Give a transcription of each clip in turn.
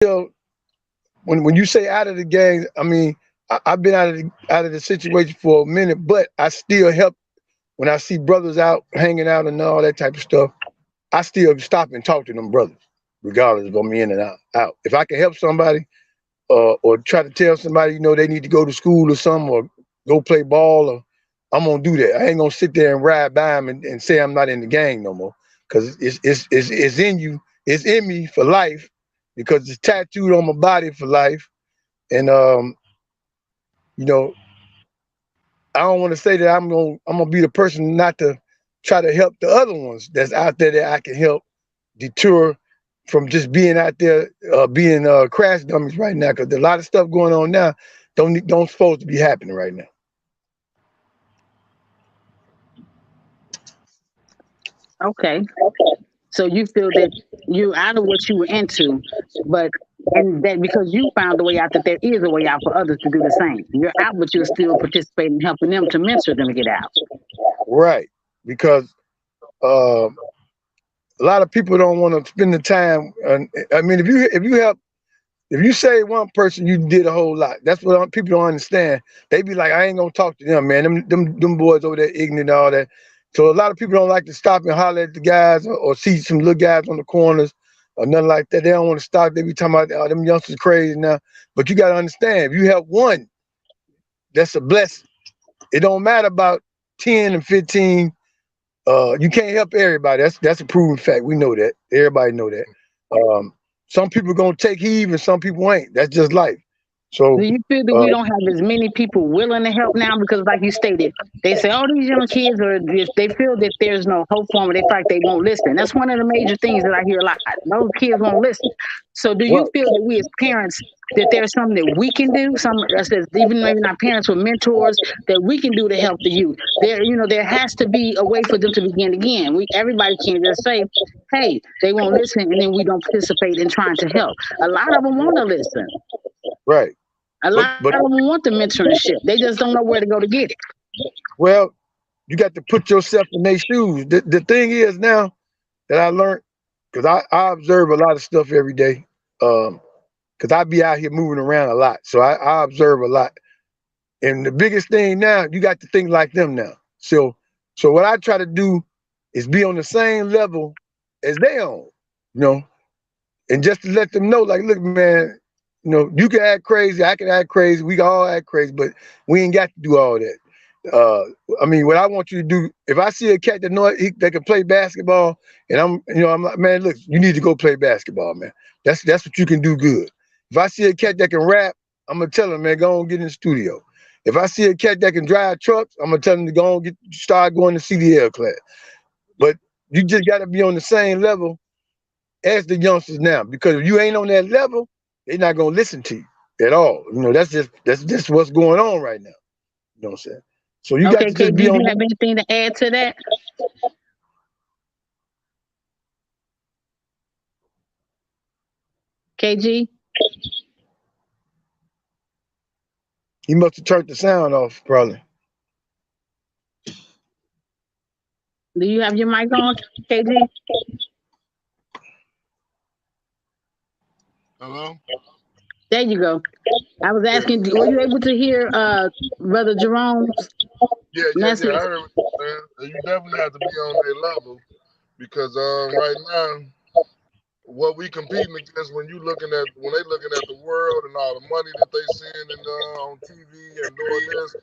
still, when you say out of the gang, I mean I've been out of the situation for a minute, but I still help when I see brothers out hanging out and all that type of stuff. I still stop and talk to them brothers, regardless if I'm in and out. If I can help somebody, or try to tell somebody, they need to go to school or something, or go play ball, or I'm gonna do that. I ain't gonna sit there and ride by them and say I'm not in the gang no more, because it's in you, it's in me for life, because it's tattooed on my body for life, and you know, I don't want to say that I'm gonna be the person not to try to help the other ones that's out there that I can help deter from just being out there being crash dummies right now, because a lot of stuff going on now don't supposed to be happening right now. Okay. So you feel that you out of what you were into, but and that because you found a way out, that there is a way out for others to do the same. You're out, but you're still participating in helping them to mentor them to get out. Right, because uh, a lot of people don't want to spend the time. I mean, if you say one person, you did a whole lot. That's what people don't understand. They be like, I ain't gonna talk to them, man. Them boys over there ignorant and all that. So a lot of people don't like to stop and holler at the guys, or see some little guys on the corners or nothing like that. They don't want to stop. They be talking about, oh, them youngsters crazy now. But you gotta understand, if you help one, that's a blessing. It don't matter about 10 and 15. You can't help everybody. That's a proven fact. We know that. Everybody know that. Um, some people gonna take heed and some people ain't. That's just life. Do So you feel that we uh, don't have as many people willing to help now? Because, like you stated, they say all these young kids are, if they feel that there's no hope for them, they feel like they won't listen. That's one of the major things that I hear a lot. Those kids won't listen. So, do you right, feel that we as parents, that there's something that we can do, some us as even maybe not parents or mentors, that we can do to help the youth? There has to be a way for them to begin again. Everybody can't just say, "Hey, they won't listen," and then we don't participate in trying to help. A lot of them want to listen. right. A But lot of them want the mentorship. They just don't know where to go to get it. well, you got to put yourself in their shoes. The thing is now that I learned, because I observe a lot of stuff every day. Because I be out here moving around a lot, so I observe a lot. And the biggest thing now, you got to think like them now. So what I try to do is be on the same level as they on, you know, and just to let them know, like, look, man, you can act crazy, I can act crazy, we can all act crazy, but we ain't got to do all that. I mean, what I want you to do, if I see a cat that can play basketball, and I'm like, man, look, you need to go play basketball, man. That's what you can do good. If I see a cat that can rap, I'm gonna tell him, man, go on get in the studio. If I see a cat that can drive trucks, I'm gonna tell him to go on start going to CDL class. But you just got to be on the same level as the youngsters now, because if you ain't on that level, they're not gonna listen to you at all. That's just what's going on right now. You know what I'm saying? So you got Okay, to just KG, be you on. have anything to add to that? KG, He must have turned the sound off, probably. do you have your mic on, KG? Hello? There you go. I was Yeah. asking, were you able to hear Brother Jerome's Yeah. I message? heard what you're saying. And you definitely have to be on their level because right now, what we competing against when they looking at the world and all the money that they seeing on TV and doing this,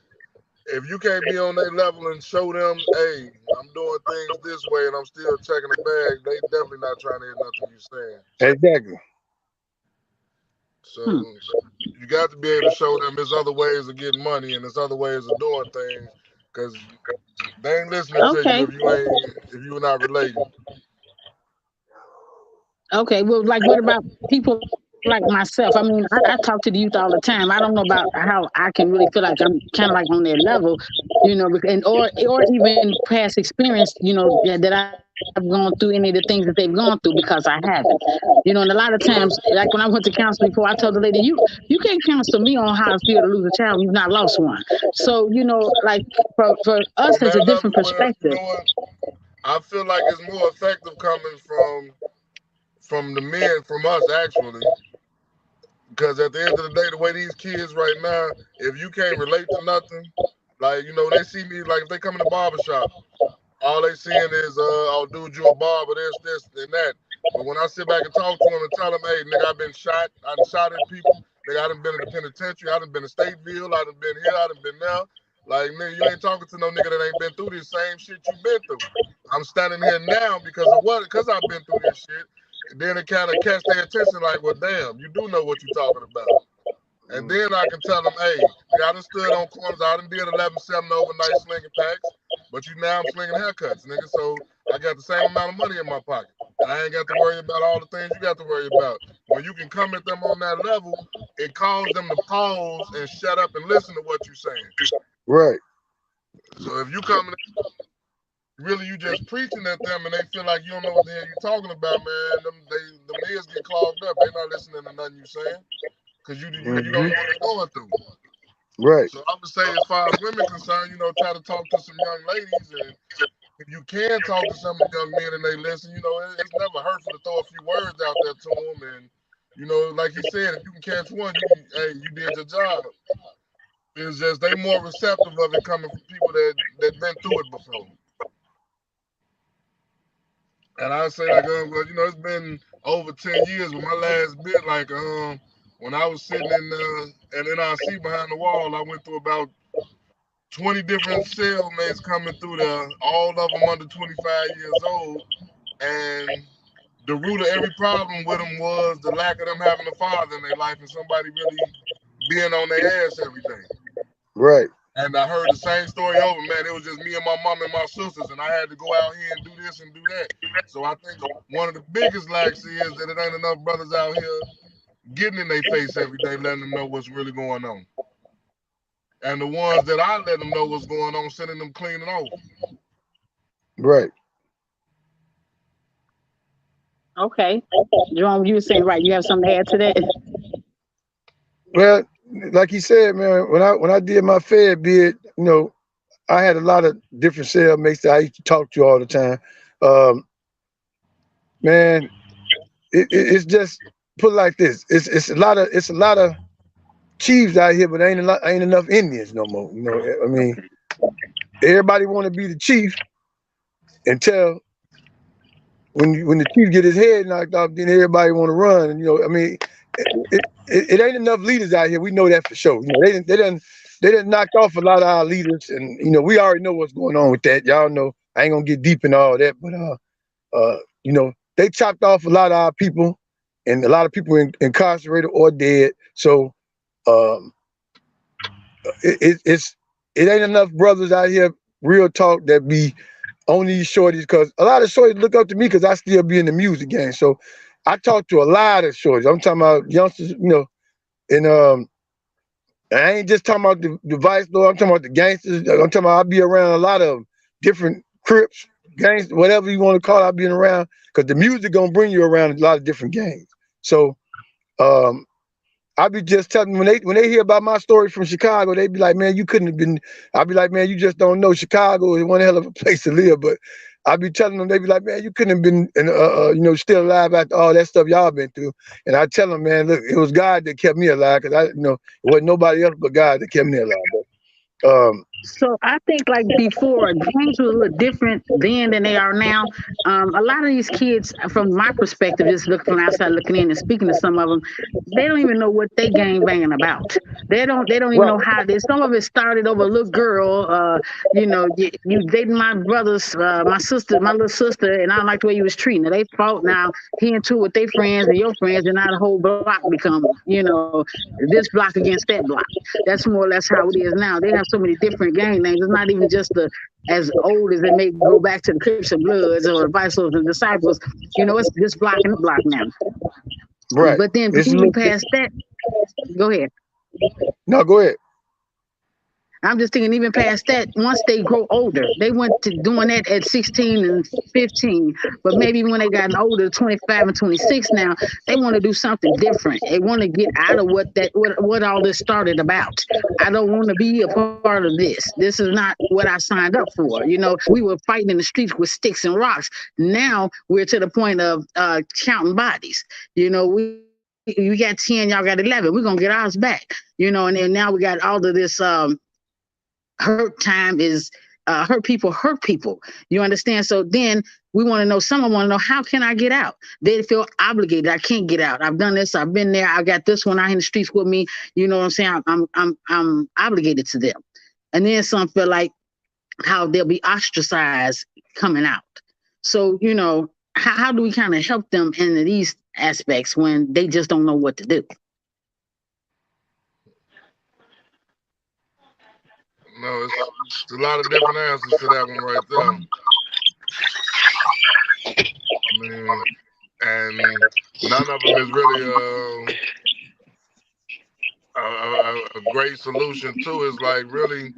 if you can't be on their level and show them, hey, I'm doing things this way and I'm still checking the bag, they definitely not trying to hear nothing you saying. Exactly. So Hmm. you got to be able to show them there's other ways of getting money and there's other ways of doing things because they ain't listening to you Okay. if you're not relating. Okay. Well, like, what about people like myself? I mean, I talk to the youth all the time. I don't know about how I can really feel like I'm kind of like on their level, and or even past experience, that I've gone through any of the things that they've gone through because I haven't. And a lot of times, like when I went to counsel before, I told the lady, you can't counsel me on how it feels to lose a child. You've not lost one. So like for us, From as a that different level where, you perspective. know what, I feel like it's more effective coming from the men, from us actually, Because at the end of the day, the way these kids right now, if you can't relate to nothing, like they see me like if they come in the barber shop, all they seeing is oh dude, you a barber, this, and that. But when I sit back and talk to them and tell them, hey, nigga, I've been shot, I done shot at people, nigga, I done been in the penitentiary, I done been to Stateville, I done been here, I done been there. Like, nigga, you ain't talking to no nigga that ain't been through this same shit you been through. I'm standing here now because of what? Because I've been through this shit. And then it kind of catch their attention like, well, damn, you do know what you're talking about. And then I can tell them, hey, I done stood on corners, I done did 11-7 overnight slinging packs, but now I'm slinging haircuts, nigga. So I got the same amount of money in my pocket. And I ain't got to worry about all the things you got to worry about. When you can come at them on that level, it calls them to pause and shut up and listen to what you're saying. Right. So if you come really you just preaching at them and they feel like you don't know what the hell you're talking about, man, the ears get clogged up. They're not listening to nothing you saying because you don't know what they're going through. Right. So I would say as far as women concerned, try to talk to some young ladies, and if you can talk to some of the young men and they listen, it's never hurtful to throw a few words out there to them. And, like he said, if you can catch one, you did your job. It's just they more receptive of it coming from people that been through it before. And I say like, well, it's been over 10 years, but my last bit, like, when I was sitting in an NRC behind the wall, I went through about 20 different cellmates coming through there, all of them under 25 years old. And the root of every problem with them was the lack of them having a father in their life and somebody really being on their ass every day. Right. And I heard the same story over, man. It was just me and my mom and my sisters, and I had to go out here and do this and do that. So I think one of the biggest lacks is that it ain't enough brothers out here getting in their face every day, letting them know what's really going on. And the ones that I let them know what's going on, sending them cleaning over. Right. Okay. Jerome, you were saying, right, you have something to add to that? Well, like you said, man, when I did my Fed bid, I had a lot of different cellmates that I used to talk to all the time. Man, it's just put it like this. It's a lot of chiefs out here, but ain't enough Indians no more. I mean, everybody want to be the chief until when the chief get his head knocked off, then everybody want to run. And, I mean, it ain't enough leaders out here. We know that for sure. They didn't knock off a lot of our leaders, and we already know what's going on with that. Y'all know I ain't gonna get deep in all that, but they chopped off a lot of our people, and a lot of people incarcerated or dead. So it ain't enough brothers out here, real talk, that be on these shorties, because a lot of shorties look up to me because I still be in the music game. So I talk to a lot of shorties. I'm talking about youngsters, and I ain't just talking about the vice lord. I'm talking about the gangsters. I'm talking about I be around a lot of different Crips, gangs, whatever you want to call it. I be around because the music gonna bring you around a lot of different gangs. So I be just telling them when they hear about my story from Chicago, they be like, man, you couldn't have been. I be like, man, you just don't know. Chicago is one hell of a place to live. But I be telling them, they be like, man, you couldn't have been, still alive after all that stuff y'all been through. And I tell them, man, look, it was God that kept me alive, because it wasn't nobody else but God that kept me alive. But, So I think like before, games were a little different then than they are now. A lot of these kids, from my perspective, just looking from outside, looking in and speaking to some of them, they don't even know what they gang banging about. They don't even right, know how this. Some of it started over a little girl. You dating my brothers, my little sister, and I don't like the way you was treating her. They fought. Now he into with their friends and your friends, and now the whole block become, this block against that block. That's more or less how it is now. They have so many different gang names. It's not even just the as old as it may go back to the Crips and Bloods or the Vice Lords and Disciples. It's this block and that block now. right. But then It's a moving little, past that, go ahead. no, go ahead. I'm just thinking, even past that, once they grow older, they went to doing that at 16 and 15. But maybe when they gotten older, 25 and 26 now, they want to do something different. They want to get out of what all this started about. I don't want to be a part of this. This is not what I signed up for. We were fighting in the streets with sticks and rocks. Now we're to the point of counting bodies. We we got 10, y'all got 11. We're gonna get ours back, And then now we got all of this hurt time is hurt people hurt people. You understand? So then we want to know. Someone want to know, how can I get out? They feel obligated. I can't get out. I've done this. I've been there. I got this one out in the streets with me. You know what I'm saying? I'm obligated to them. And then some feel like how they'll be ostracized coming out. So how do we kind of help them in these aspects when they just don't know what to do? No, it's a lot of different answers to that one right there. I mean, and none of them is really a great solution too. Is like really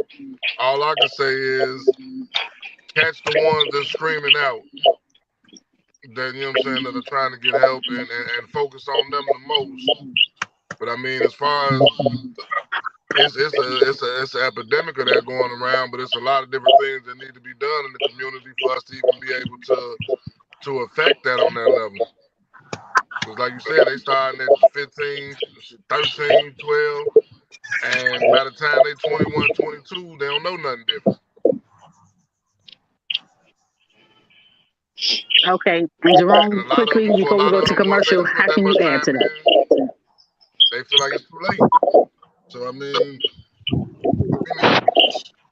all I can say is catch the ones that's screaming out. That you know what I'm saying that are trying to get help and focus on them the most. But I mean, as far as it's an epidemic of that going around, but it's a lot of different things that need to be done in the community for us to even be able to affect that on that level. Because like you said, they starting at 15, 13, 12, and by the time they 21, 22, they don't know nothing different. Okay, and Jerome, And a lot of quickly them, for a before we lot go of to them, once they commercial, done put how that can you much add time to that? in, they feel like it's too late. So I mean,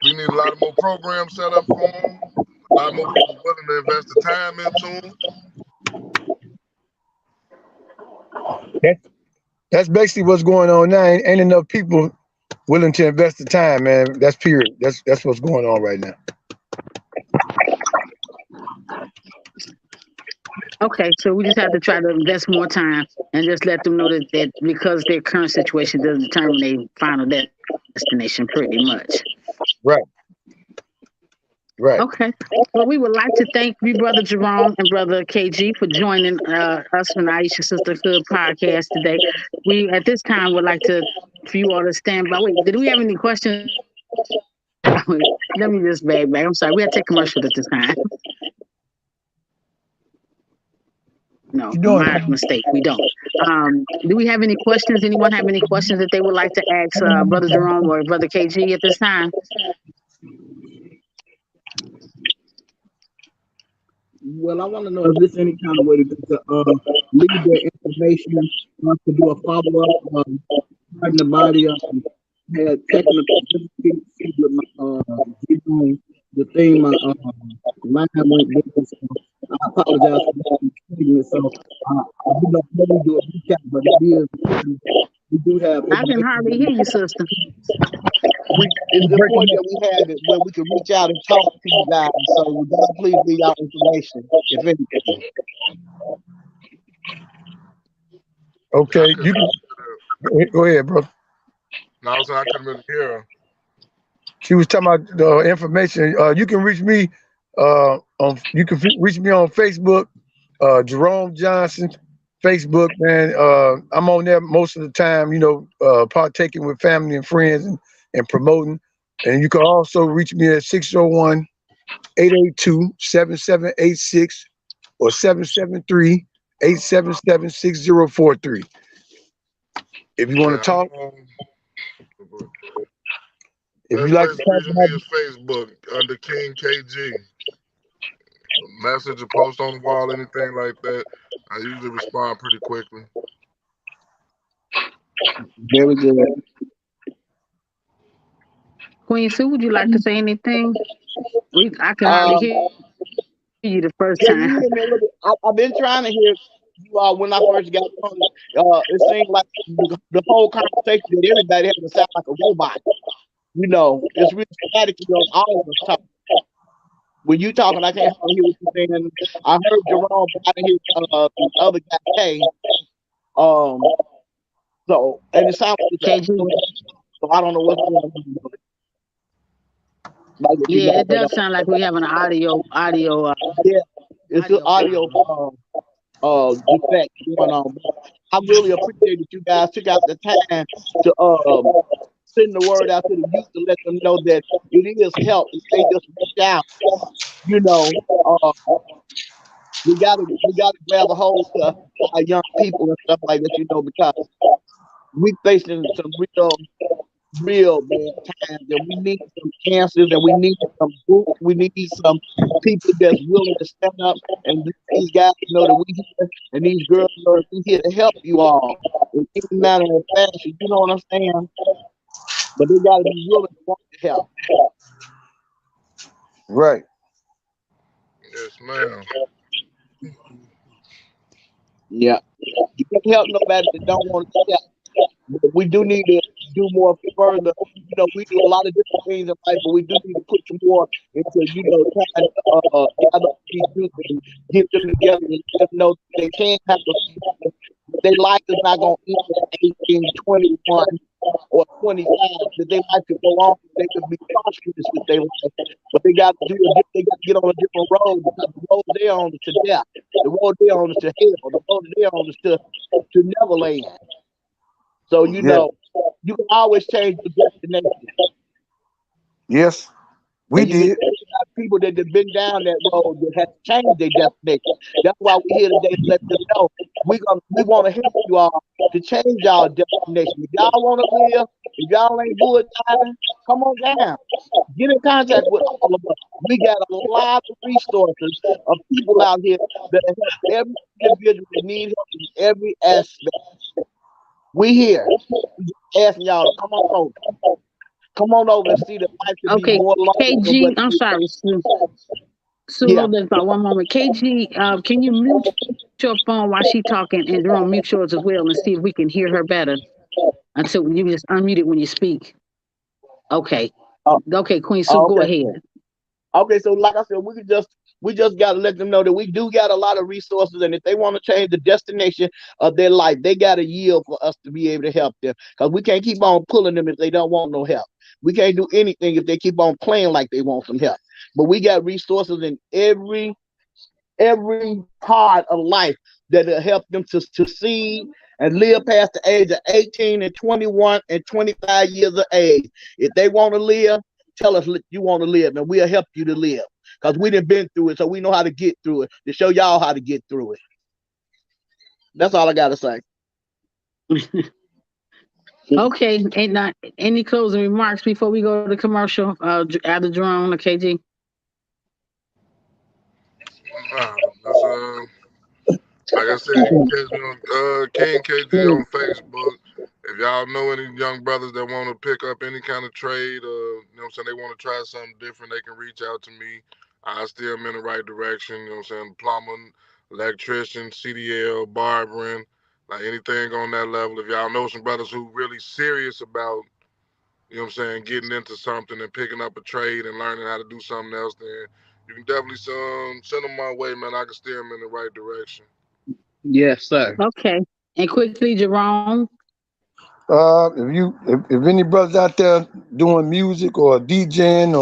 we need a lot of more programs set up for them. A lot more people willing to invest the time into them. That's basically what's going on now. Ain't enough people willing to invest the time, man. That's period. That's what's going on right now. Okay, so we just have to try to invest more time and just let them know that because their current situation doesn't determine their final destination, pretty much. Right. Right. Okay. Well, we would like to thank you, Brother Jerome and Brother KG, for joining us from the Aisha Sisterhood podcast today. We, at this time, would like to, for you all to stand by. Wait, did we have any questions? Let me just back. I'm sorry. We had to take commercial at this time. No, You doing? my mistake. We don't. Do we have any questions? Anyone have any questions that they would like to ask Brother Jerome or Brother KG at this time? Well, I want to know if there's any kind of way to leave their information to do a follow up, starting the body up, had technical difficulties with my the thing, my line went dead, so I apologize for that. So I do not really do a recap, but it is we do have I can information. hardly hear you, sister. It's important that we have it where we can reach out and talk to you guys. So would y'all please leave our information, if anything. Okay. I You couldn't can go ahead, bro. No, I was saying I couldn't really hear her. She was talking about the information. You can reach me reach me on Facebook, Jerome Johnson, Facebook, man. I'm on there most of the time, partaking with family and friends and promoting. And you can also reach me at 601-882-7786 or 773-877-6043. If you want to Yeah, talk, if you best like to place to talk reach me about is Facebook under King KG. Message or post on the wall, anything like that. I usually respond pretty quickly. Very good. Queen Sue, would you like to say anything? I can hardly Um, hear you the first time. yeah, you hear me a little bit. I've been trying to hear you all when I first got on. It seemed like the whole conversation that everybody had to sound like a robot. It's really static on all of us talking. When you talking, I can't hardly hear what you're saying. I heard Jerome, but I didn't hear the other guy, Kay. Um, and it sounds like it's KG. so I don't know what's going on. Like if you Yeah, know it what does sound like we have an audio. yeah, it's an audio defect going on. But I really appreciate that you guys took out the time to send the word out to the youth to let them know that it is help. If they just reach out, you know, uh, we gotta grab a hold to our young people and stuff like that, because we facing some real bad times, and we need some answers, and we need some groups, we need some people that's willing to stand up and let these guys know that we here, and these girls know that we here to help you all in any manner of fashion. You know what I'm saying? But they gotta be willing to want to help. Right. Yes, ma'am. Yeah. You can't help nobody that don't want to help. But we do need to do more further. We do a lot of different things in life, but we do need to put some more into, trying to gather these youth and get them together and let them know they can have a future. Their life is not going to end at 18, 21, or 25. That their life could go on. They could be prosperous with their life, but they got to they got to get on a different road, because the road they're on is to death. The road they're on is to hell. The road they're on is to Neverland. So, Yeah. you can always change your destination. Yes, we And you can did. have people that have been down that road that have changed their destination. That's why we're here today to let them know we want to help you all to change our destination. If y'all want to live, if y'all ain't good driving, come on down. Get in contact with all of us. We got a lot of resources of people out here that help every individual that need help in every aspect. We here. We just asking y'all to come on over. Come on over and see that life could be Okay, more longer than KG, what I'm it is. sorry, Sue, Yeah. hold this about one moment. KG, can you mute your phone while she talking, and Jerome mute yours as well, and see if we can hear her better until you just unmute it when you speak. Okay. Uh, Okay, Queen Sue, go okay. ahead. Okay. So like I said, we just gotta let them know that we do got a lot of resources, and if they want to change the destination of their life, they gotta yield for us to be able to help them. Because we can't keep on pulling them if they don't want no help. We can't do anything if they keep on playing like they want some help. But we got resources in every part of life that'll help them to succeed and live past the age of 18 and 21 and 25 years of age. If they want to live, tell us you want to live, and we'll help you to live. Because we done been through it, so we know how to get through it, to show y'all how to get through it. That's all I got to say. Okay, and not any closing remarks before we go to commercial? Either Jerome or KG. That's like I said, you can catch me on King KG on Facebook. If y'all know any young brothers that want to pick up any kind of trade, they want to try something different, they can reach out to me. I steer them in the right direction. Plumbing, electrician, CDL, barbering, like anything on that level. If y'all know some brothers who really serious about, getting into something and picking up a trade and learning how to do something else, then you can definitely send them my way, man. I can steer them in the right direction. Yes, sir. Okay, and quickly, Jerome. If any brothers out there doing music or DJing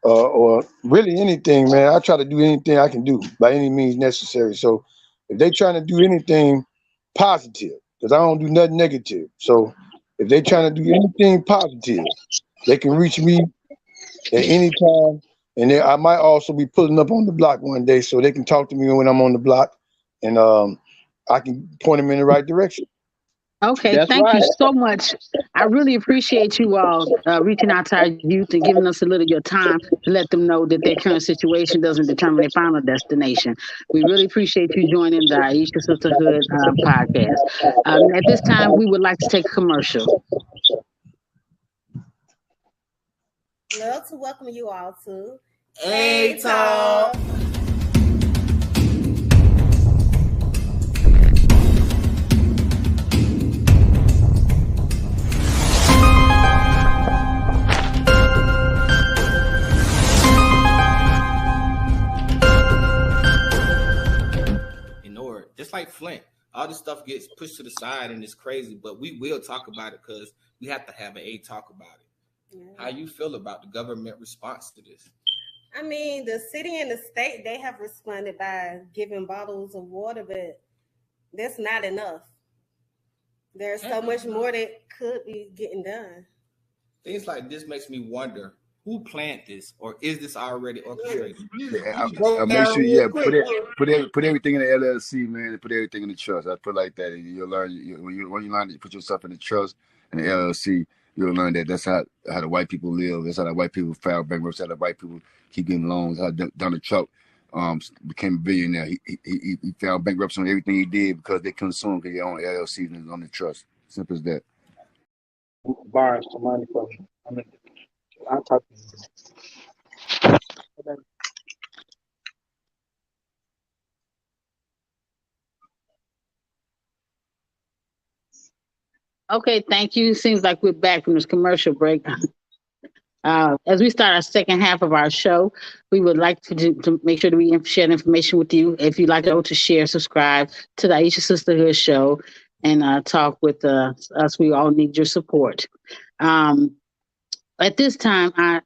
or really anything, man, I try to do anything I can do by any means necessary. So if they trying to do anything positive, because I don't do nothing negative. So if they trying to do anything positive, they can reach me at any time. And then I might also be pulling up on the block one day, so they can talk to me when I'm on the block, and I can point them in the right direction. Okay, That's thank you right. so much. I really appreciate you all reaching out to our youth and giving us a little of your time to let them know that their current situation doesn't determine their final destination. We really appreciate you joining the Aisha Sisterhood podcast. At this time, we would like to take a commercial. Love to welcome you all to A Talk. Just like Flint, all this stuff gets pushed to the side and it's crazy, but we will talk about it because we have to have a talk about it. Yeah. How you feel about the government response to this? I mean, the city and the state, they have responded by giving bottles of water, but that's not enough. There's so much more that could be getting done. Things like this makes me wonder who planned this, or is this already orchestrated? I make sure, yeah, put everything in the LLC, man, and put everything in the trust. I put like that, and you'll learn when you learn to put yourself in the trust and the LLC. You'll learn that that's how the white people live. That's how the white people file bankruptcy. How the white people keep getting loans. How Donald Trump became a billionaire. He filed bankruptcy on everything he did because they consumed because they own LLCs and on the trust. Simple as that. Borrowing some money from me. I mean, I'll talk to you. Okay, thank you. Seems like we're back from this commercial break. As we start our second half of our show, we would like to make sure that we share information with you. If you'd like to share, subscribe to the Aisha Sisterhood show and talk with us. We all need your support. At this time, I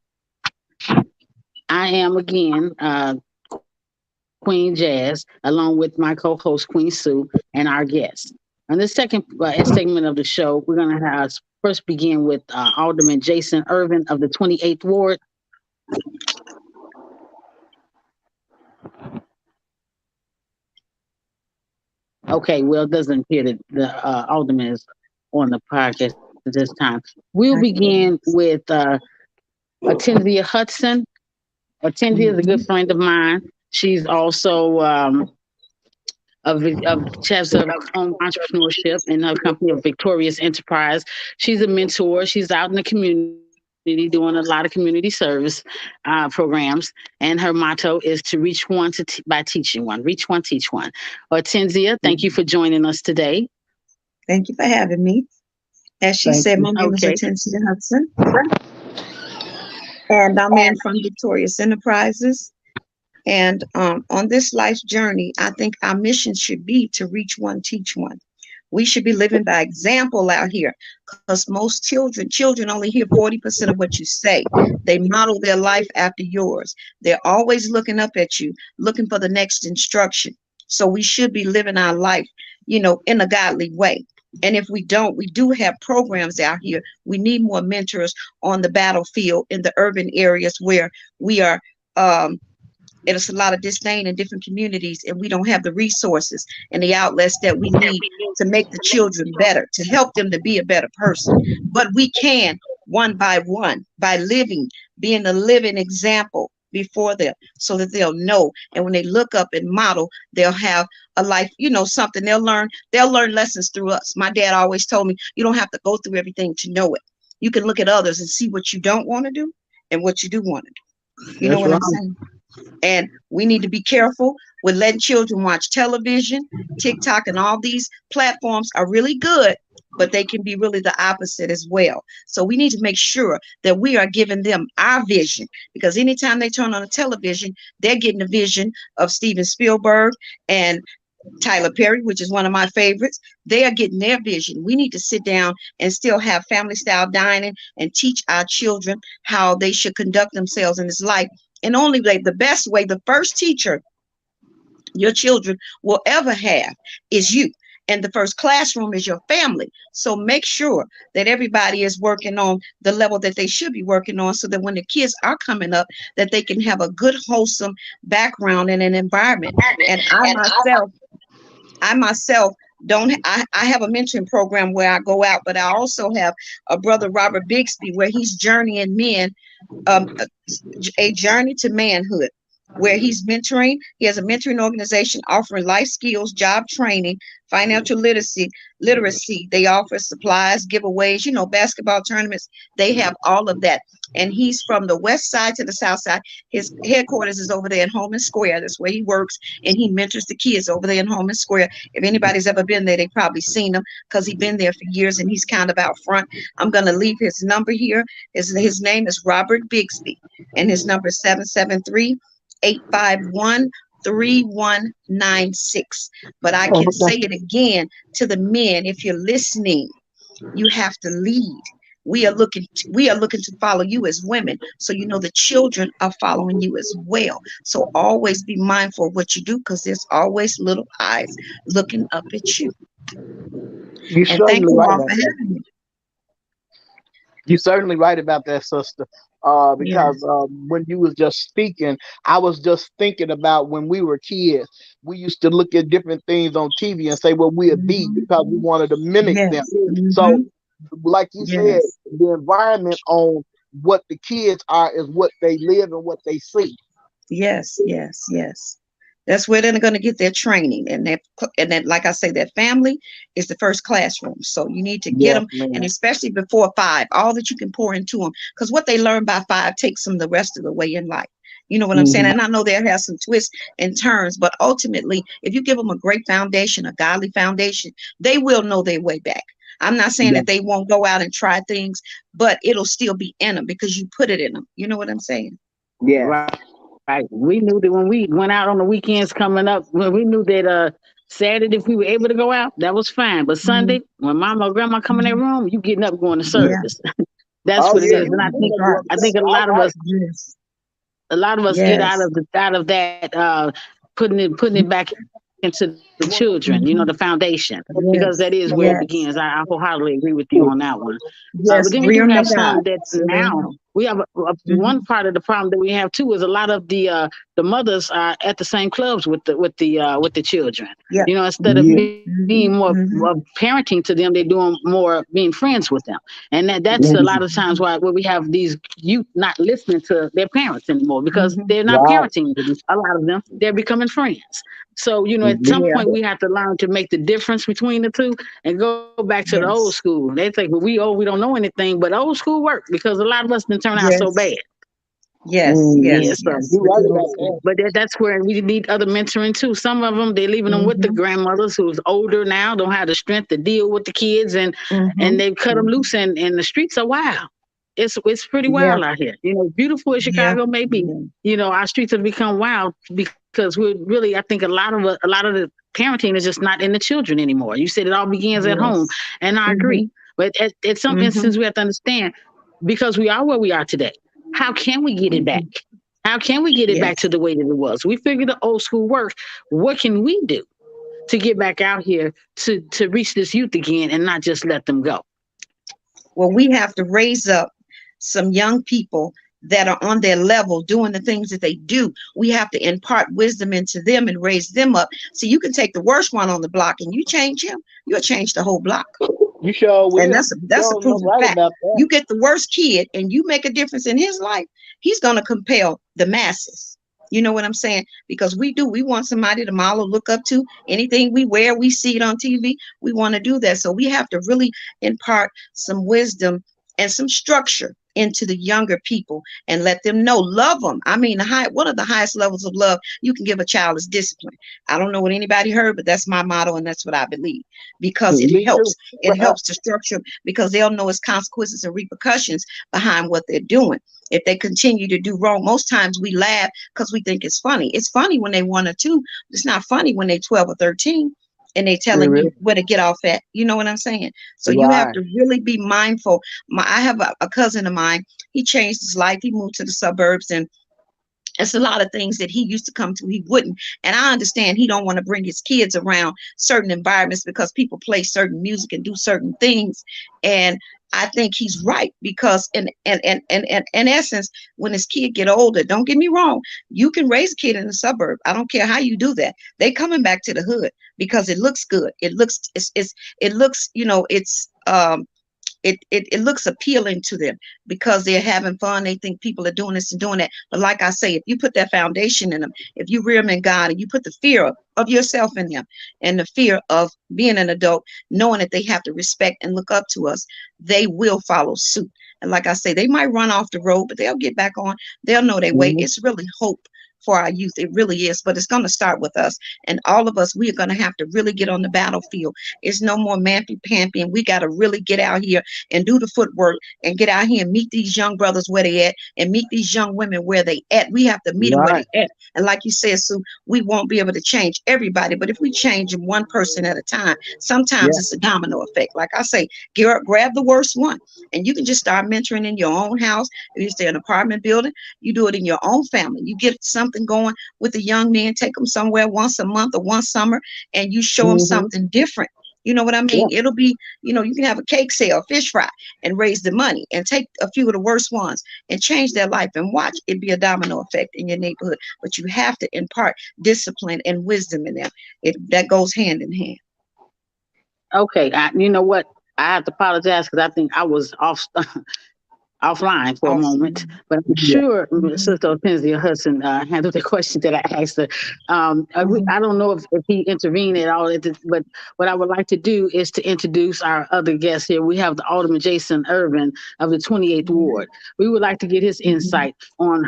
am again Queen Jazz, along with my co-host Queen Sue and our guests. On this second segment of the show, we're going to first begin with Alderman Jason Irvin of the 28th Ward. Okay, well, it doesn't appear that the Alderman is on the podcast at this time. We'll begin with Atenzia Hudson. Atenzia is a good friend of mine. She's also she has her own entrepreneurship in her company of Victorious Enterprise. She's a mentor. She's out in the community doing a lot of community service programs. And her motto is to reach one by teaching one. Reach one, teach one. Atenzia, thank you for joining us today. Thank you for having me. As she said, my name is Atenzia Hudson. And I'm in from Victorious Enterprises. And on this life's journey, I think our mission should be to reach one, teach one. We should be living by example out here, because most children only hear 40% of what you say. They model their life after yours. They're always looking up at you, looking for the next instruction. So we should be living our life, in a godly way. And if we don't, we do have programs out here. We need more mentors on the battlefield in the urban areas where we are it's a lot of disdain in different communities, and we don't have the resources and the outlets that we need to make the children better, to help them to be a better person. But we can, one, by being a living example before them, so that they'll know. And when they look up and model, they'll have a life, something they'll learn lessons through us. My dad always told me, you don't have to go through everything to know it. You can look at others and see what you don't want to do and what you do want to do. You know what I'm saying? And we need to be careful with letting children watch television. TikTok and all these platforms are really good, but they can be really the opposite as well. So we need to make sure that we are giving them our vision, because anytime they turn on a television, they're getting a vision of Steven Spielberg and Tyler Perry, which is one of my favorites. They are getting their vision. We need to sit down and still have family style dining and teach our children how they should conduct themselves in this life. And only the best way, the first teacher your children will ever have is you. And the first classroom is your family. So make sure that everybody is working on the level that they should be working on, so that when the kids are coming up, that they can have a good, wholesome background and an environment. And I myself don't, I have a mentoring program where I go out, but I also have a brother, Robert Bixby, where he's journeying men, a journey to manhood, where he's mentoring. He has a mentoring organization offering life skills, job training, financial literacy. They offer supplies, giveaways, basketball tournaments. They have all of that. And he's from the west side to the south side. His headquarters is over there in Holman Square. That's where he works, and he mentors the kids over there in Holman Square. If anybody's ever been there, they've probably seen him, because he's been there for years, and he's kind of out front. I'm going to leave his number here. His name is Robert Bixby, and his number is 773-851-3196. But I can say it again to the men: if you're listening, you have to lead. We are looking to follow you as women, so the children are following you as well. So always be mindful of what you do, because there's always little eyes looking up at you. You're and thank certainly you right all about for that. having me. You're certainly right about that, sister. because Yes. when you was just speaking, I was just thinking about when we were kids. We used to look at different things on TV and say what we'd be Hmm. because we wanted to mimic them. Yes. So, Hmm. like you said, Yes. the environment on what the kids are is what they live and what they see. Yes, yes, yes. That's where they're going to get their training, and that, like I say, that family is the first classroom. So you need to get Yes, them, and man. especially before 5, all that you can pour into them, because what they learn by 5 takes them the rest of the way in life. You know what I'm saying? Hmm. And I know there has some twists and turns, but ultimately, if you give them a great foundation, a godly foundation, they will know their way back. I'm not saying Yeah. that they won't go out and try things, but it'll still be in them because you put it in them. You know what I'm saying? Yeah. Right. We knew that when we went out on the weekends coming up, when we knew that Saturday if we were able to go out, that was fine. But Hmm. Sunday, when mama or grandma come in their Hmm. room, you getting up going to Yeah. service. That's Oh what it yeah, is. Yeah, And you I that's think know right. what I I'm saying. think All right. Yes. a lot of us get Yes. out of that putting it back into the children, you know, the Hmm. foundation, because that is Yes. where it begins. Yes. I wholeheartedly agree with you on that one. But Yes. then we do Rear have them of some God. that So they now know. we have one Hmm. part of the problem that we have too is a lot of the mothers are at the same clubs with the children. Yeah. You know, instead of Yeah. being more Hmm. Hmm. parenting to them, they're doing more being friends with them, and that's a lot Mhm. of times why we have these youth not listening to their parents anymore because Hmm. they're not Right. parenting. A lot of them they're becoming friends. So you know, at Mhm. some Yeah. point we have to learn to make the difference between the two and go back to the old Yes. school. They think, well, we don't know anything, but old school worked because a lot of us didn't turn out so bad. Yes. Yes. Mhm. Yeah, Yes. so Yes. You With right the old about school. that. but that's where we need other mentoring too. Some of them they're leaving them with the Hmm. grandmothers who's older now, don't have the strength to deal with the kids, and Hmm. they cut them Hmm. loose, and the streets are wild. It's pretty Yeah. wild out here. You know, beautiful as Yeah. Chicago may be, Yeah. you know, our streets have become wild because we're really, I think a lot of the parenting is just not in the children anymore. You said it all begins at home, Yes. and I agree. Hmm. But at some Hmm. instances, we have to understand because we are where we are today. How can we get it back? Hmm. How can we get it back Yes. to the way that it was? We figured the old school works. What can we do to get back out here to reach this youth again and not just let them go? Well, we have to raise up some young people that are on their level doing the things that they do. We have to impart wisdom into them and raise them up. So you can take the worst one on the block and you change him, you'll change the whole block. You sure And will. You that's a sure know proven right fact. about that. You get the worst kid and you make a difference in his life, he's going to compel the masses. You know what I'm saying? Because we want somebody to model, look up to. Anything we wear, we see it on TV, we want to do that. So we have to really impart some wisdom and some structure into the younger people and let them know, love them. I mean, one of the highest levels of love you can give a child is discipline. I don't know what anybody heard, but that's my motto and that's what I believe, because it Me too. helps. It helps to structure because they'll know its consequences and repercussions behind what they're doing. If they continue to do wrong, most times we laugh because we think it's funny. It's funny when they 1 or 2. It's not funny when they 12 or 13 and they telling you where to get off at. You know what I'm saying? So you have Right. to really be mindful. I have a cousin of mine. He changed his life. He moved to the suburbs, and it's a lot of things that he used to come to he wouldn't, and I understand he don't want to bring his kids around certain environments because people play certain music and do certain things, and I think he's right because in essence, when his kid get older, don't get me wrong, you can raise a kid in the suburb. I don't care how you do that. They coming back to the hood because it looks good. It looks it looks, it looks appealing to them because they're having fun. They think people are doing this and doing that. But like I say, if you put that foundation in them, if you rear them in God and you put the fear of yourself in them and the fear of being an adult, knowing that they have to respect and look up to us, they will follow suit. And like I say, they might run off the road, but they'll get back on. They'll know their way. Mhm. It's really hope for our youth. It really is. But it's going to start with us. And all of us, we are going to have to really get on the battlefield. It's no more mampy-pampy. And we got to really get out here and do the footwork and get out here and meet these young brothers where they at and meet these young women where they at. We have to meet them where Right. they at. And like you said, Sue, we won't be able to change everybody, but if we change them one person at a time, sometimes Yeah. it's a domino effect. Like I say, grab the worst one, and you can just start mentoring in your own house. If you stay in an apartment building, you do it in your own family. You get something going with the young men, take them somewhere once a month or one summer, and you show them Hmm. something different. You know what I Yeah. mean? It'll be, you can have a cake sale, fish fry, and raise the money and take a few of the worst ones and change their life and watch it be a domino effect in your neighborhood. But you have to impart discipline and wisdom in them. That goes hand in hand. Okay. You know what? I have to apologize because I think I was off offline for a moment, Awesome. but I'm Yeah. sure Mhm. Sister Penzie Hudson handled the question that I asked her. Mhm. I don't know if he intervened at all, but what I would like to do is to introduce our other guest here. We have the Alderman Jason Irvin of the 28th Mhm. Ward. We would like to get his Mhm. insight on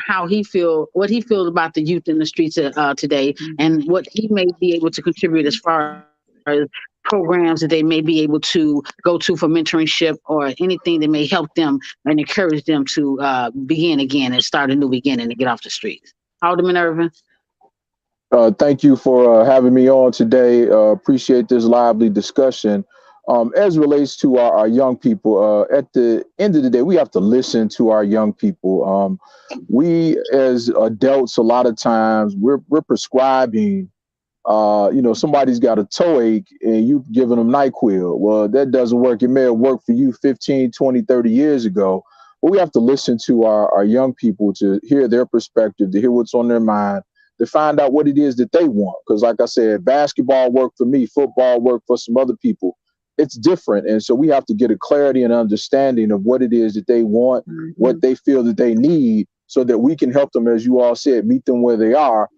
what he feels about the youth in the streets today, and what he may be able to contribute as far as programs that they may be able to go to for mentorship or anything that may help them and encourage them to begin again and start a new beginning and get off the streets. Alderman Irvin. Thank you for having me on today. Appreciate this lively discussion. As relates to our young people, at the end of the day, we have to listen to our young people. We, as adults, a lot of times we're prescribing somebody's got a toe ache and you giving them NyQuil. Well, that doesn't work. It may have worked for you 15, 20, 30 years ago, but we have to listen to our young people to hear their perspective, to hear what's on their mind, to find out what it is that they want. Because like I said, basketball worked for me, football worked for some other people. It's different. And so we have to get a clarity and understanding of what it is that they want, what Mhm. they feel that they need, so that we can help them, as you all said, meet them where they are.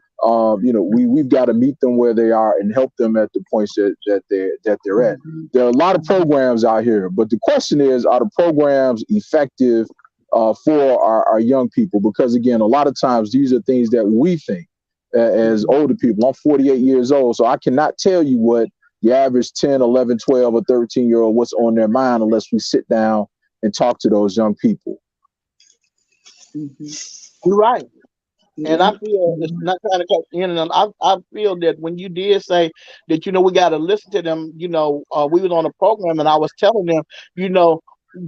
We've got to meet them where they are and help them at the points that they're at. Mhm. There are a lot of programs out here, but the question is, are the programs effective for our young people? Because again, a lot of times these are things that we think as Mhm. older people. I'm 48 years old, so I cannot tell you what the average 10, 11, 12, or 13-year-old what's on their mind unless we sit down and talk to those young people. Mhm. You're right. And I Yeah. feel it's Mhm. not trying to cut in and out. I feel that when you did say that, we got to listen to them, we was on a program and I was telling them, you know,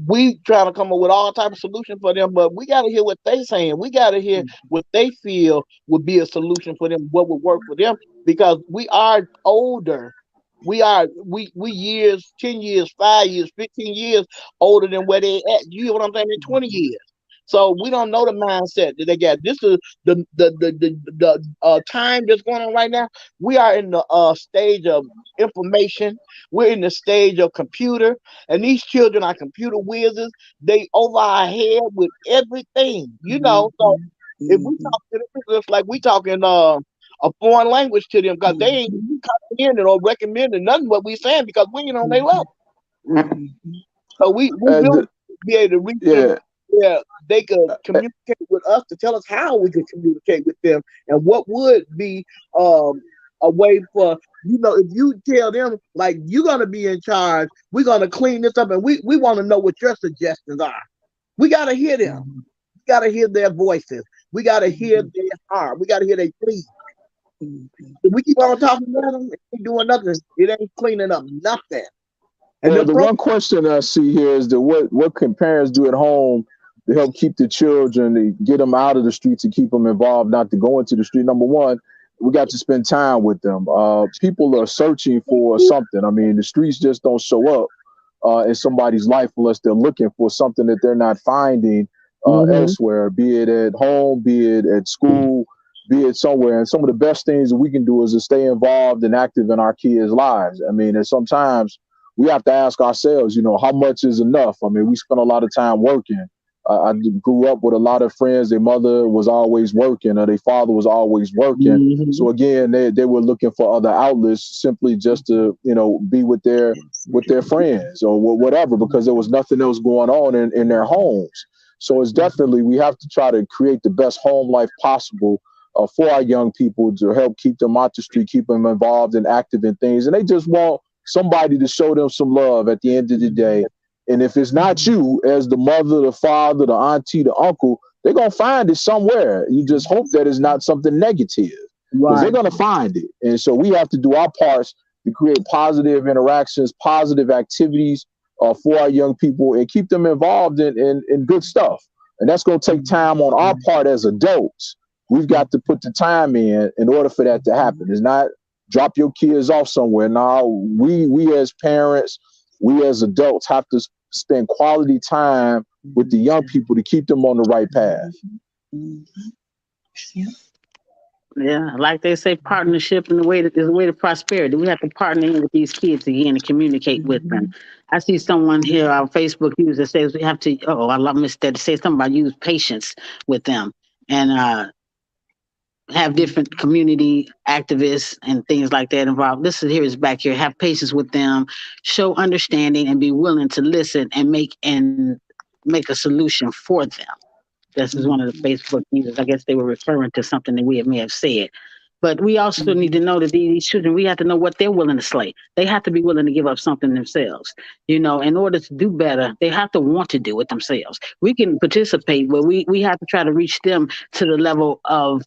we trying to come up with all type of solutions for them, but we got to hear what they saying. We got to hear what they feel would be a solution for them, what would work for them, because we are older. We years, 10 years, 5 years, 15 years older than where they at. You hear what I'm saying? In 20 years. So we don't know the mindset that they got. This is the time that's going on right now. We are in the stage of information. We're in the stage of computer, and these children are computer wizards. They over our head with everything, Mhm. So if we Mhm. talk to them, it's just like we talking a foreign language to them because they ain't Mhm. comprehending or recommending nothing what we saying because we ain't on their level. Mhm. So we And really be able to reach them yeah, where they could communicate with us to tell us how we could communicate with them and what would be um, a way for if you tell them like you're gonna be in charge, we're gonna clean this up, and we want to know what your suggestions are. We gotta hear them. Mhm. We gotta hear their voices. We gotta hear Mhm. their heart. We gotta hear their plea. Mhm. If we keep on talking about them, it ain't doing nothing. It ain't cleaning up nothing. And well, them the one question I see here is that what can parents do at home to help keep the children, to get them out of the streets, to keep them involved, not to go into the street. Number one, we got to spend time with them. People are searching for something. I mean, the streets just don't show up in somebody's life unless they're looking for something that they're not finding Mm-hmm. elsewhere, be it at home, be it at school, be it somewhere. And some of the best things that we can do is to stay involved and active in our kids' lives. I mean, and sometimes we have to ask ourselves, how much is enough? I mean, we spend a lot of time working. I grew up with a lot of friends. Their mother was always working, or their father was always working. Mm-hmm. So again, they were looking for other outlets simply just to be with their friends or whatever, because there was nothing else going on in their homes. So it's definitely, we have to try to create the best home life possible for our young people to help keep them out the street, keep them involved and active in things. And they just want somebody to show them some love at the end of the day. And if it's not you, as the mother, the father, the auntie, the uncle, they're going to find it somewhere. You just hope that it's not something negative, because they're right. going to find it. And so we have to do our parts to create positive interactions, positive activities for our young people, and keep them involved in good stuff. And that's going to take time on our part as adults. We've got to put the time in order for that to happen. It's not drop your kids off somewhere. Now, we as parents, we as adults have to spend quality time with the young people to keep them on the right path. Yeah. Yeah, like they say, partnership in the way that is the way to prosperity. We have to partner in with these kids again and communicate with them. I see someone here on Facebook user says we have to. Oh, I love Miss that says something about use patience with them and have different community activists and things like that involved. This is here is back here. Have patience with them, show understanding, and be willing to listen and make a solution for them. This is one of the Facebook users. I guess they were referring to something that we may have said. But we also need to know that these children, we have to know what they're willing to slay. They have to be willing to give up something themselves. You know, in order to do better, they have to want to do it themselves. We can participate, but we have to try to reach them to the level of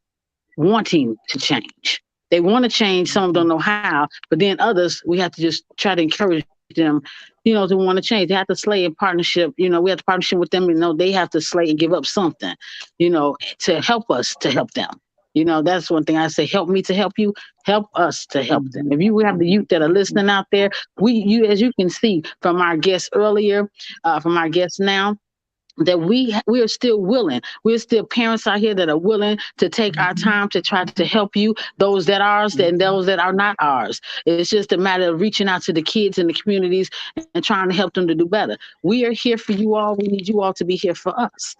wanting to change. They want to change, some don't know how, but then others, we have to just try to encourage them, to want to change. They have to slay in partnership. We have to partnership with them, they have to slay and give up something, to help us to help them. That's one thing I say, help me to help you, help us to help them. If you have the youth that are listening out there, as you can see from our guests earlier, from our guests now, that we are still willing. We're still parents out here that are willing to take our time to try to help you, those that are ours and those that are not ours. It's just a matter of reaching out to the kids in the communities and trying to help them to do better. We are here for you all. We need you all to be here for us.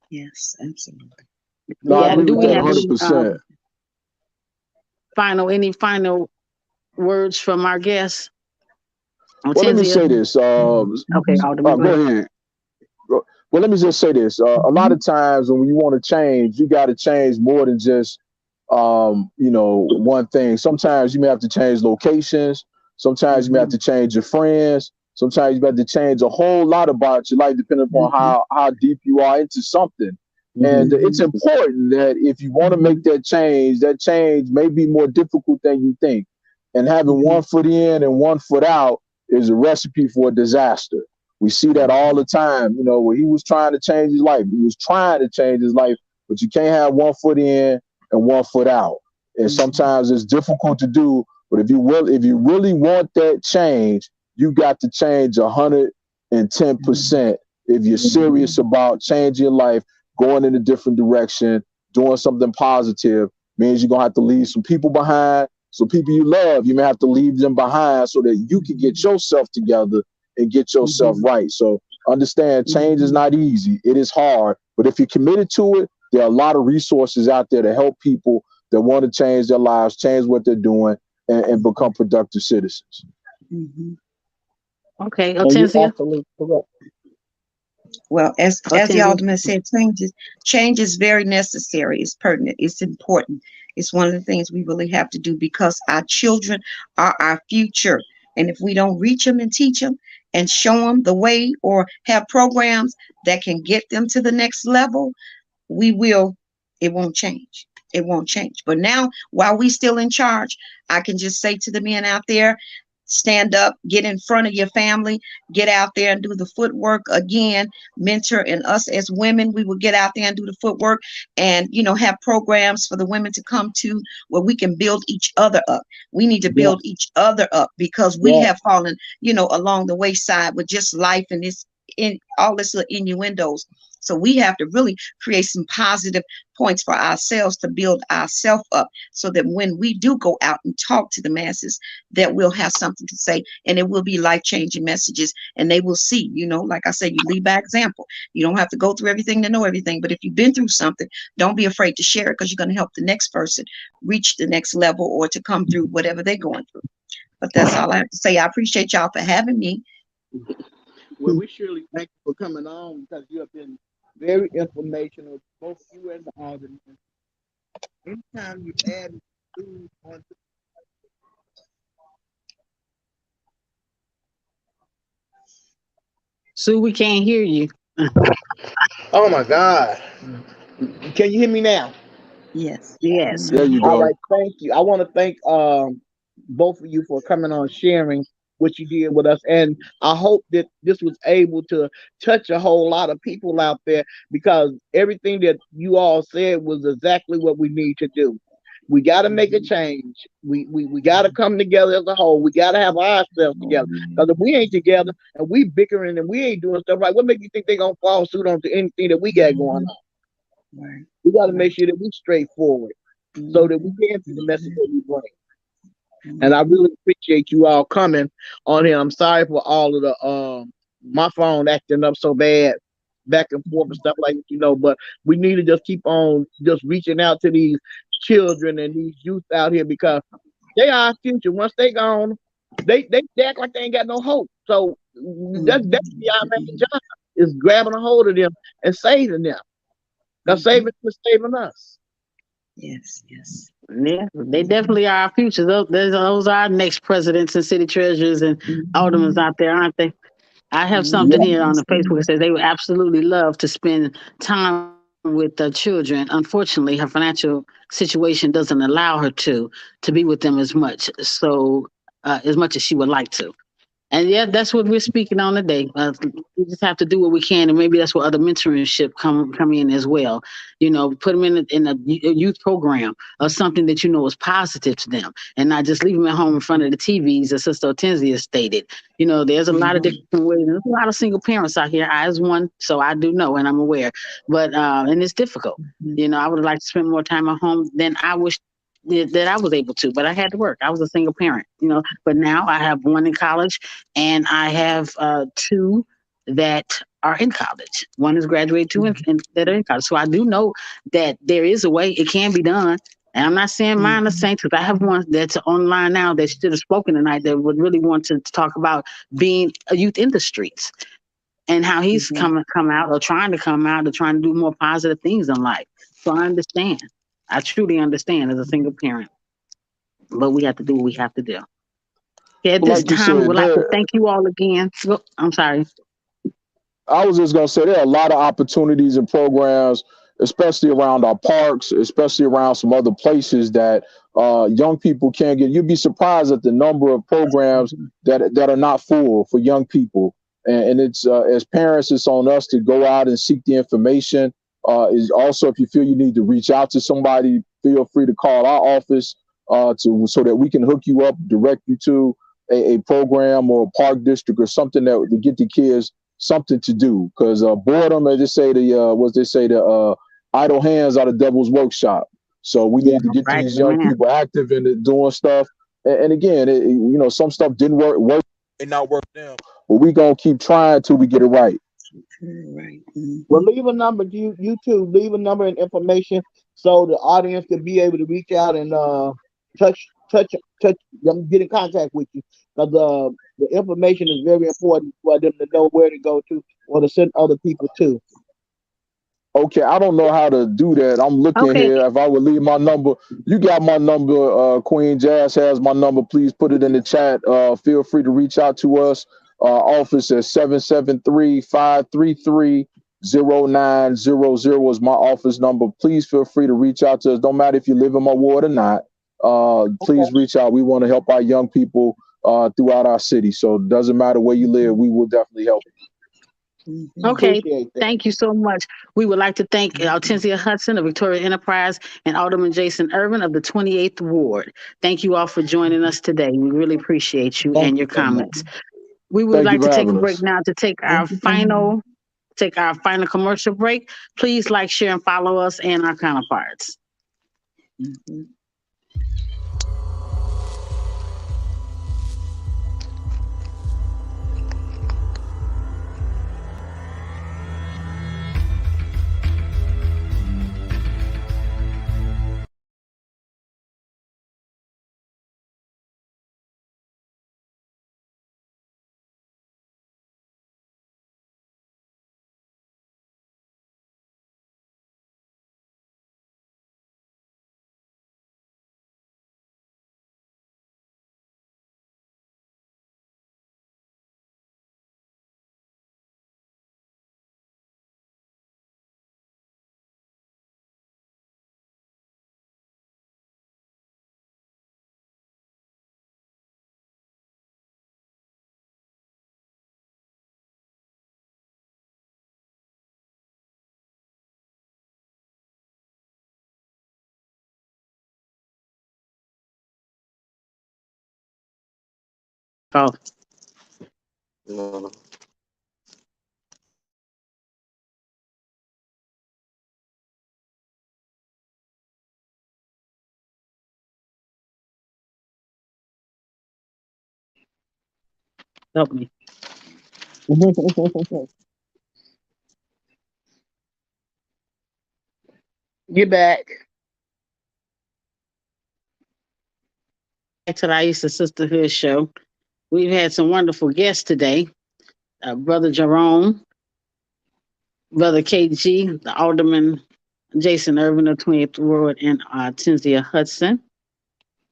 Yes, absolutely. No, I Yeah, agree and do with we that have any 100%. final words from our guests? Well, let me Hortensia? say this. Okay, Alderman, go Go ahead. ahead. Well, let me just say this. A lot of times when you want to change, you got to change more than just, one thing. Sometimes you may have to change locations. Sometimes you may have to change your friends. Sometimes you have to change a whole lot about your life, depending upon how deep you are into something. And it's important that if you want to make that change may be more difficult than you think. And having one foot in and one foot out is a recipe for a disaster. We see that all the time. When he was trying to change his life, he was trying to change his life, but you can't have one foot in and one foot out. And sometimes it's difficult to do. But if you really want that change, you got to change 110% if you're serious about changing your life, going in a different direction, doing something positive. Means you're gonna have to leave some people behind. So people you love, you may have to leave them behind so that you can get yourself together and get yourself right. So understand, change is not easy. It is hard. But if you're committed to it, there are a lot of resources out there to help people that want to change their lives, change what they're doing, and become productive citizens. Okay, And you're Hortensia? absolutely correct. Well, as the Hortensia? alderman said, change is very necessary. It's pertinent. It's important. It's one of the things we really have to do because our children are our future. And if we don't reach them and teach them and show them the way or have programs that can get them to the next level, we will, it won't change. It won't change. But now, while we still in charge, I can just say to the men out there, stand up, get in front of your family, get out there and do the footwork again. Mentor and us as women, we will get out there and do the footwork and, have programs for the women to come to where we can build each other up. We need to Yeah, build each other up because we yeah. have fallen, along the wayside with just life and this in all this little innuendos. So we have to really create some positive points for ourselves to build ourselves up so that when we do go out and talk to the masses, that we'll have something to say and it will be life-changing messages and they will see, like I said, you lead by example. You don't have to go through everything to know everything, but if you've been through something, don't be afraid to share it because you're going to help the next person reach the next level or to come through whatever they're going through. But that's all I have to say. I appreciate y'all for having me. Well, we surely thank you for coming on because you have been very informational, both you and the audience. Anytime you add food onto Sue, we can't hear you. Oh my God. Can you hear me now? Yes. Yes. There you All go. right, thank you. I want to thank both of you for coming on sharing what you did with us. And I hope that this was able to touch a whole lot of people out there because everything that you all said was exactly what we need to do. We got to make a change. We got to come together as a whole. We got to have ourselves together. Because if we ain't together and we bickering and we ain't doing stuff right, what make you think they gonna fall suit onto anything that we got going on? Right. We got to Right. make sure that we straightforward so that we can see the message that we bring. And I really appreciate you all coming on here. I'm sorry for all of the my phone acting up so bad, back and forth and stuff like that, but we need to just keep on just reaching out to these children and these youth out here because they are our future. Once they gone, they act like they ain't got no hope. So that's our main job is grabbing a hold of them and saving them. Because saving is saving us. Yes, yes. Yeah, they definitely are our future. Those are our next presidents and city treasurers and aldermen out there, aren't they? I have something Yeah. here on the Facebook that says they would absolutely love to spend time with the children. Unfortunately, her financial situation doesn't allow her to be with them as much as she would like to. And yeah, that's what we're speaking on today. We just have to do what we can, and maybe that's where other mentorship come in as well. Put them in a youth program or something that is positive to them, and not just leave them at home in front of the TVs, as Sister Hortensia stated. There's a lot of different ways. There's a lot of single parents out here. I as one, so I do know, and I'm aware. But and it's difficult. I would like to spend more time at home than I wish that I was able to, but I had to work. I was a single parent. But now I have one in college and I have two that are in college. One is graduated, two and that are in college. So I do know that there is a way it can be done. And I'm not saying mine are saints because I have one that's online now that should have spoken tonight that would really want to talk about being a youth in the streets and how he's come out or trying to come out or trying to do more positive things in life. So I understand. I truly understand as a single parent, but we have to do what we have to do. Okay, at Well, this like you time, we said, would like to thank you all again. Oh, I'm sorry. I was just gonna say there are a lot of opportunities and programs, especially around our parks, especially around some other places that young people can get. You'd be surprised at the number of programs that are not full for young people. And it's as parents, it's on us to go out and seek the information. Is also if you feel you need to reach out to somebody, feel free to call our office to so that we can hook you up, direct you to a program or a park district or something that to get the kids something to do because boredom, as they say, the idle hands are the devil's workshop. So we Yeah, need to get right, these young man. people active and doing stuff. And again, some stuff didn't work, may not work for them, but we gonna keep trying till we get it right. Right. Well, leave a number. You too. Leave a number and information so the audience can be able to reach out and touch touch touch them, get in contact with you. Because the information is very important for them to know where to go to or to send other people to. Okay, I don't know how to do that. I'm looking Okay. here. If I would leave my number, you got my number. Queen Jazz has my number. Please put it in the chat. Feel free to reach out to us. Office at 773-533-0900 is my office number. Please feel free to reach out to us. Don't matter if you live in my ward or not. Please reach out. We want to help our young people throughout our city. So it doesn't matter where you live. We will definitely help. Okay. Appreciate that. Thank you so much. We would like to thank Hortensia Hudson of Victoria Enterprise and Alderman Jason Irvin of the 28th Ward. Thank you all for joining us today. We really appreciate you Thank and you your so much. comments. We would Thank you like to for take a having break us. now to take our final commercial break. Please like, share, and follow us and our counterparts. Oh, No. help me. Get back. Back to the Aisha Sisterhood Show. We've had some wonderful guests today. Brother Jerome, Brother KG, the Alderman Jason Irvin of 20th Ward, and Tenzia Hudson.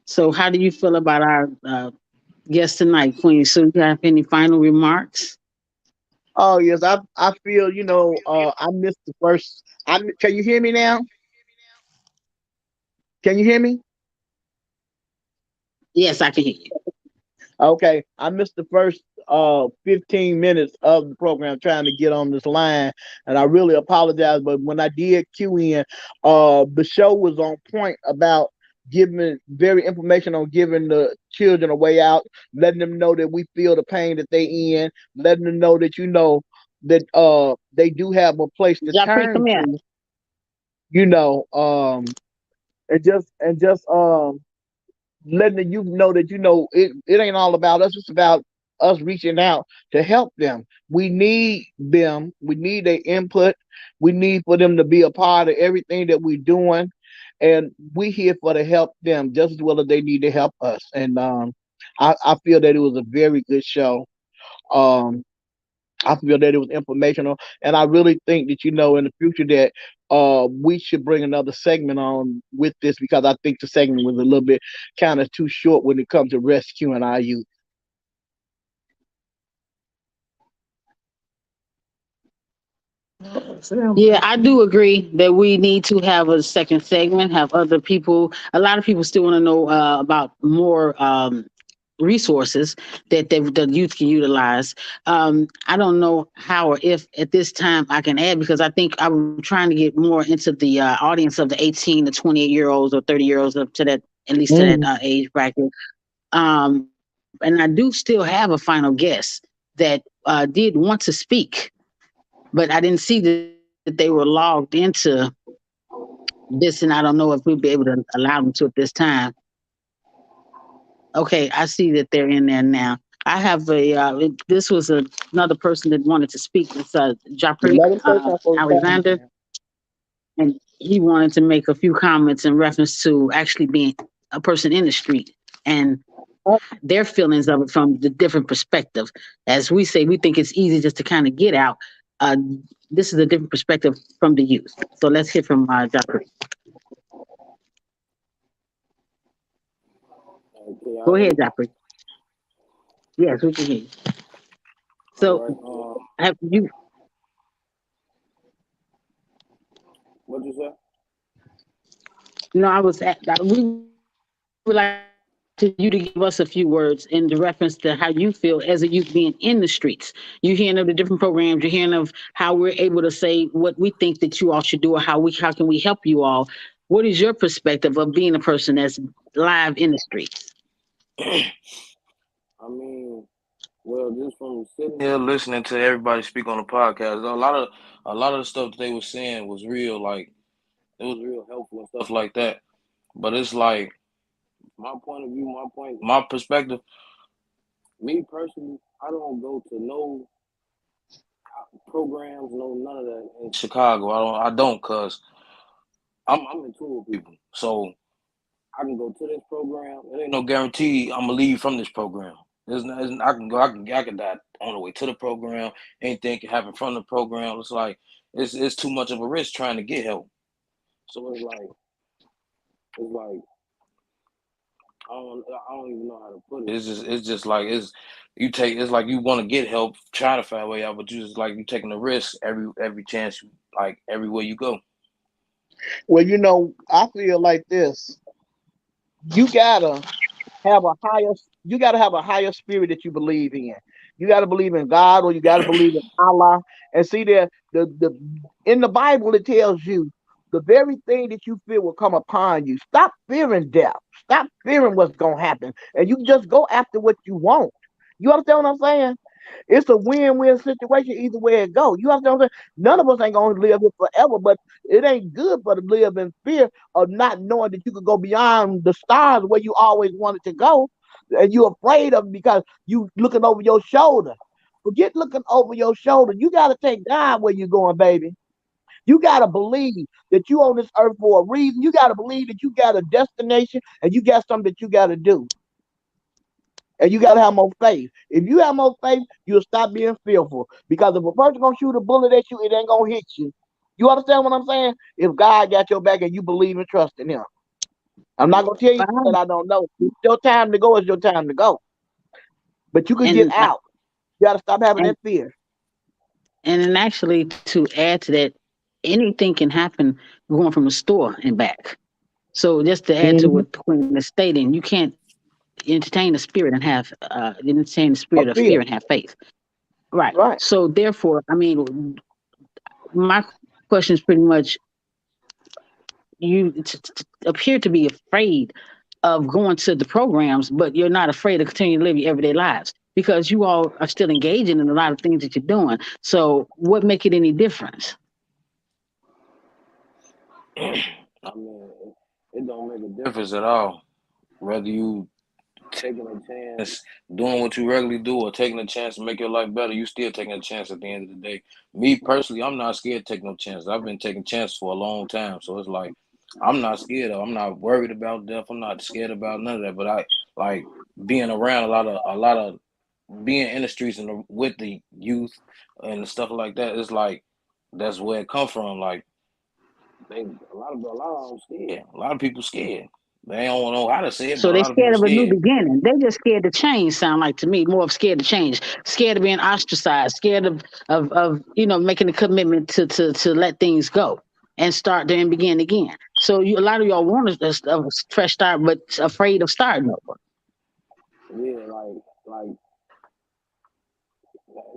So, how do you feel about our guest tonight, Queen? So, you have any final remarks? Oh yes, I feel I missed the first. Can you hear me now? Can you hear me? Yes, I can hear you. Okay, I missed the first 15 minutes of the program trying to get on this line, and I really apologize. But when I did cue in, the show was on point about giving very information on giving the children a way out, letting them know that we feel the pain that they in, letting them know that that they do have a place to Japri, turn come here. to, you know, and just letting the youth know that it ain't all about us. It's about us reaching out to help them. We need them. We need their input. We need for them to be a part of everything that we're doing, and we here for to help them just as well as they need to help us. And I feel that it was a very good show. Um, I feel that it was informational, and I really think that in the future that we should bring another segment on with this because I think the segment was a little bit kind of too short when it comes to rescuing our youth. Yeah, I do agree that we need to have a second segment, have other people. A lot of people still want to know about more resources that the youth can utilize. I don't know how or if at this time I can add because I think I'm trying to get more into the audience of the 18 to 28-year-olds or 30-year-olds up to that, at least to that Mm. age bracket. And I do still have a final guest that did want to speak, but I didn't see that they were logged into this, and I don't know if we'll be able to allow them to at this time. Okay, I see that they're in there now. I have this was another person that wanted to speak. It's Japri Let them say something for the time, Alexander, man. and he wanted to make a few comments in reference to actually being a person in the street and their feelings of it from the different perspective. As we say, we think it's easy just to kind of get out. Uh, this is a different perspective from the youth. So let's hear from Japri. Can y'all Go hear ahead, me? Japri. Yes, we can hear you. All So right. have you? What you say? No, we would like to you to give us a few words in the reference to how you feel as a youth being in the streets. You're hearing of the different programs. You're hearing of how we're able to say what we think that you all should do, or how can we help you all. What is your perspective of being a person that's live in the streets? I mean, well, just from sitting here listening to everybody speak on the podcast, a lot of the stuff that they were saying was real, like it was real helpful and stuff like that. But it's like my point of view, my perspective. Me personally, I don't go to no programs, no none of that in Chicago. I don't, cause I'm in tour with people, so I can go to this program. It ain't no guarantee I'm gonna leave from this program. I can go. I can die on the way to the program. Anything can happen from the program. It's like it's too much of a risk trying to get help. So it's like I don't even know how to put it. It's just like it's like you want to get help, try to find a way out, but you just like you taking a risk every chance like everywhere you go. Well, I feel like this. You gotta have a higher you got to have a higher spirit that you believe in. You got to believe in God, or you got to believe in Allah. And see there, the in the Bible it tells you the very thing that you fear will come upon you. Stop fearing death. Stop fearing what's going to happen, and you just go after what you want. You understand what I'm saying? It's a win-win situation either way it go. You understand what I'm saying? None of us ain't gonna live here forever, but it ain't good for to live in fear of not knowing that you could go beyond the stars where you always wanted to go, and you're afraid of it because you looking over your shoulder. Forget looking over your shoulder. You gotta take God where you're going, baby. You gotta believe that you on this earth for a reason. You gotta believe that you got a destination and you got something that you gotta do. And you gotta have more faith. If you have more faith, you'll stop being fearful. Because if a person gonna shoot a bullet at you, it ain't gonna hit you. You understand what I'm saying? If God got your back and you believe and trust in Him, I'm not gonna tell you that I don't know. It's your time to go. It's your time to go. But you can get And out. You gotta stop having and that fear. and then actually to add to that, anything can happen going from the store and back. So just to add to Mm-hmm. what the Queen is stating, you can't entertain the spirit and have entertain the A spirit of fear. fear and have faith. Right. Right. So therefore, I mean, my question is pretty much you appear to be afraid of going to the programs, but you're not afraid to continue to live your everyday lives because you all are still engaging in a lot of things that you're doing. So what make it any difference? I mean, it don't make a difference at all. Whether you taking a chance, doing what you regularly do, or taking a chance to make your life better, you still taking a chance at the end of the day. Me personally, I'm not scared to take no chances. I've been taking chances for a long time, so it's like I'm not scared of. I'm not worried about death. I'm not scared about none of that. But I like being around a lot of being in the streets and with the youth and stuff like that. It's like that's where it come from. Like a lot of them scared. A lot of people scared. They don't know how to say it, So but a they lot of people scared of a new scared. beginning. They just scared to change. Sound like to me more of scared to change, scared of being ostracized, scared of making a commitment to let things go and start there and begin again. So a lot of y'all want a fresh start, but afraid of starting over. Yeah, like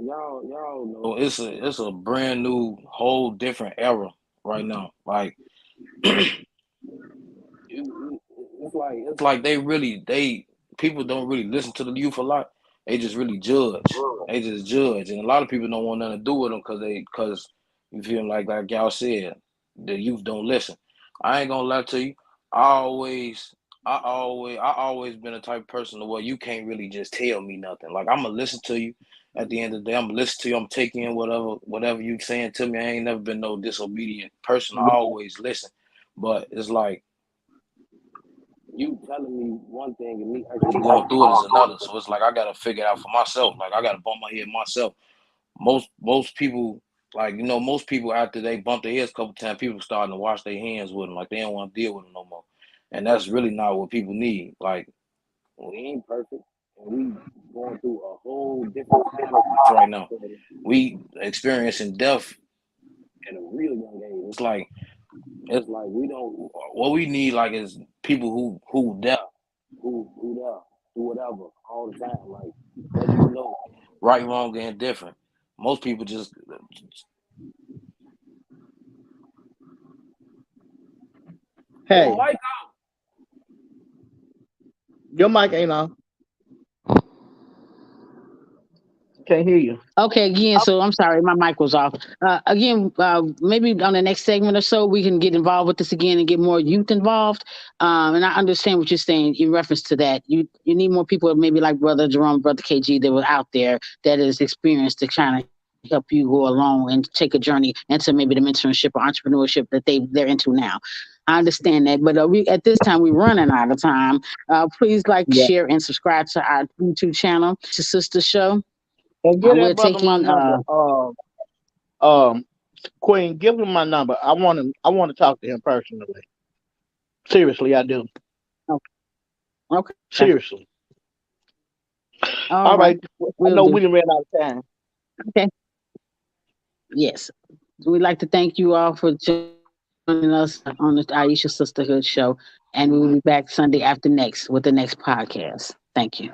y'all know it's a brand new whole different era right now. Like it's like they people don't really listen to the youth a lot. They just really judge. They just judge, and a lot of people don't want nothing to do with them because you feel like y'all said, the youth don't listen. I ain't gonna lie to you. I always, I always been a type of person to where you can't really just tell me nothing. Like I'm gonna listen to you. At the end of the day, I'm gonna listen to you. I'm taking in whatever you saying to me. I ain't never been no disobedient person. I always listen. But it's like you telling me one thing and me actually going through it is another. So it's like I gotta figure it out for myself. Like I gotta bump my head myself. Most people, most people after they bump their heads a couple times, people starting to wash their hands with them. Like they don't want to deal with them no more. And that's really not what people need. Like we ain't perfect, and we going through a whole different time in life right now. We experiencing death at a really young age. It's like we don't. What we need is people who there, who there, do whatever all the time. Like let you know right, wrong, and different. Most people just your Hey, mic. your mic ain't on. Can't hear you. Okay, again, so I'm sorry, my mic was off. Again, maybe on the next segment or so, we can get involved with this again and get more youth involved. And I understand what you're saying in reference to that. You need more people, maybe like Brother Jerome, Brother KG, that were out there that is experienced to kind of help you go along and take a journey into maybe the mentorship or entrepreneurship that they're into now. I understand that, but we at this time we're running out of time. Please like, Yeah. share, and subscribe to our YouTube channel, to Sister Show. And give We're that brother my taking number. Um, Queen, give him my number. I want him. I want to talk to him personally. Seriously, I do. Okay. Seriously. All All right. right. I Will know do. we done ran out of time. Okay. Yes. We'd like to thank you all for joining us on the Aisha Sisterhood Show. And we will be back Sunday after next with the next podcast. Thank you.